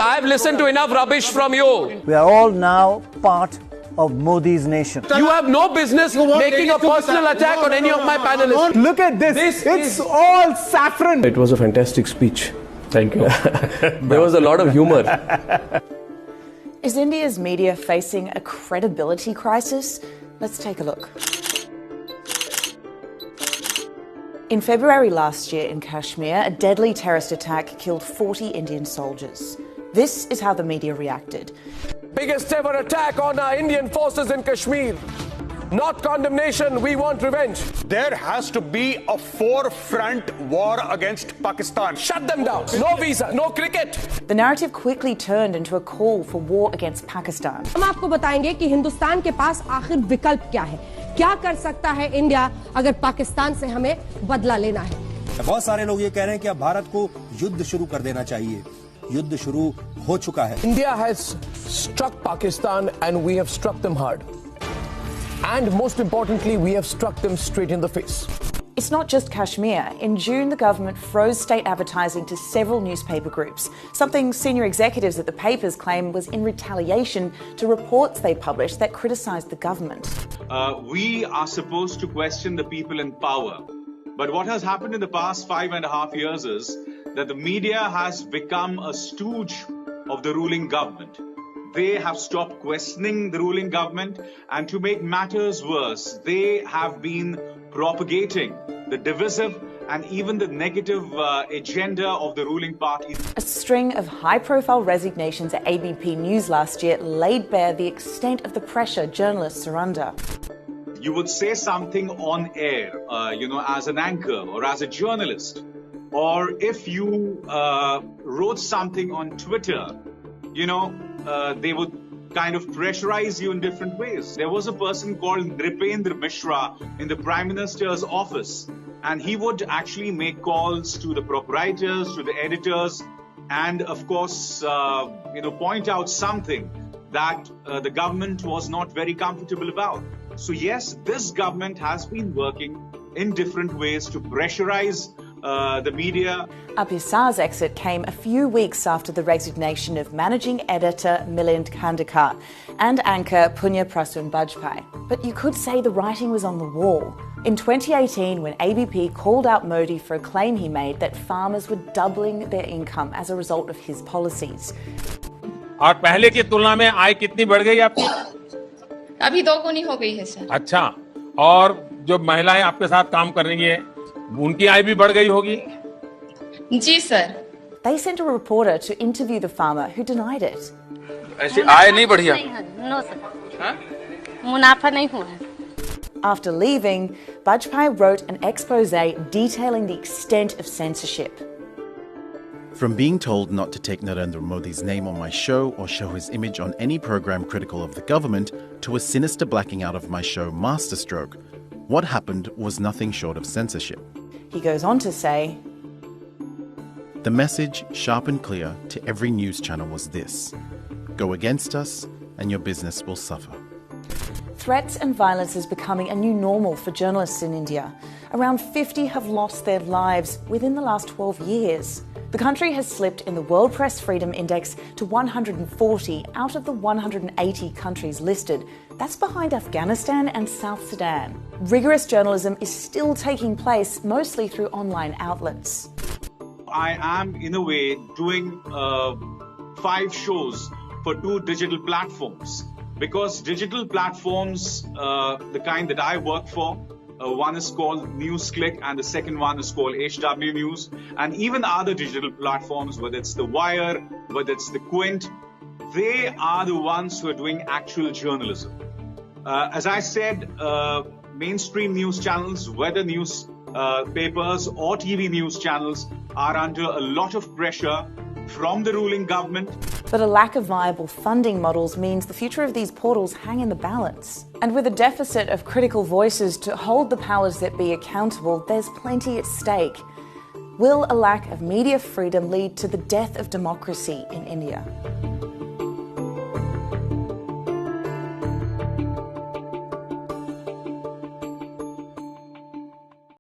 I've listened to enough rubbish from you. We are all now part of Modi's nation. You have no business making a personal attack on any of my panelists. Look at this. It's all saffron. It was a fantastic speech. Thank you. There was a lot of humor. Is India's media facing a credibility crisis? Let's take a look. In February last year in Kashmir, a deadly terrorist attack killed 40 Indian soldiers. This is how the media reacted. Biggest ever attack on our Indian forces in Kashmir. Not condemnation, we want revenge. There has to be a forefront war against Pakistan. Shut them down. No visa, no cricket. The narrative quickly turned into a call for war against Pakistan. हम आपको बताएंगे कि हिंदुस्तान के पास आखिर विकल्प क्या है, क्या कर सकता है इंडिया अगर पाकिस्तान से हमें बदला लेना है। बहुत सारे लोग ये कह रहे हैं कि अब भारत को युद्ध शुरू कर देना चाहिए। युद्ध शुरू हो चुका है। India has struck Pakistan and we have struck them hard. And most importantly, we have struck them straight in the face. It's not just Kashmir. In June, the government froze state advertising to several newspaper groups, something senior executives at the papers claim was in retaliation to reports they published that criticised the government. We are supposed to question the people in power. But what has happened in the past 5.5 years is that the media has become a stooge of the ruling government. They have stopped questioning the ruling government, and to make matters worse, they have been propagating the divisive and even the negative agenda of the ruling party. A string of high-profile resignations at ABP News last year laid bare the extent of the pressure journalists are under. You would say something on air, as an anchor or as a journalist, or if you wrote something on Twitter, they would kind of pressurize you in different ways. There was a person called Nripendra Mishra in the Prime Minister's office, and he would actually make calls to the proprietors, to the editors, and of course, point out something that the government was not very comfortable about. So yes, this government has been working in different ways to pressurize the media. Abhisar's exit came a few weeks after the resignation of managing editor Milind Khandekar and anchor Punya Prasun Bajpai. But you could say the writing was on the wall. In 2018, when ABP called out Modi for a claim he made that farmers were doubling their income as a result of his policies. और पहले की तुलना में आय कितनी बढ़ गई आपकी? अभी 2 गुनी हो गई है सर। अच्छा, और जो महिलाएं आपके साथ काम कर रही हैं, उनकी आय भी बढ़ गई होगी? जी sir. They sent a reporter to interview the farmer who denied it. ऐसी आय नहीं बढ़ी है? No sir. मुनाफा नहीं हुआ। After leaving, Bajpai wrote an expose detailing the extent of censorship. From being told not to take Narendra Modi's name on my show or show his image on any program critical of the government, to a sinister blacking out of my show Masterstroke, what happened was nothing short of censorship. He goes on to say, the message, sharp and clear, to every news channel was this: go against us and your business will suffer. Threats and violence is becoming a new normal for journalists in India. Around 50 have lost their lives within the last 12 years. The country has slipped in the World Press Freedom Index to 140 out of the 180 countries listed. That's behind Afghanistan and South Sudan. Rigorous journalism is still taking place, mostly through online outlets. I am, in a way, doing 5 shows for 2 digital platforms. Because digital platforms, the kind that I work for, one is called NewsClick and the second one is called HW News, and even other digital platforms, whether it's The Wire, whether it's The Quint, they are the ones who are doing actual journalism. As I said, mainstream news channels, whether news papers or TV news channels, are under a lot of pressure from the ruling government. But a lack of viable funding models means the future of these portals hang in the balance. And with a deficit of critical voices to hold the powers that be accountable, there's plenty at stake. Will a lack of media freedom lead to the death of democracy in India?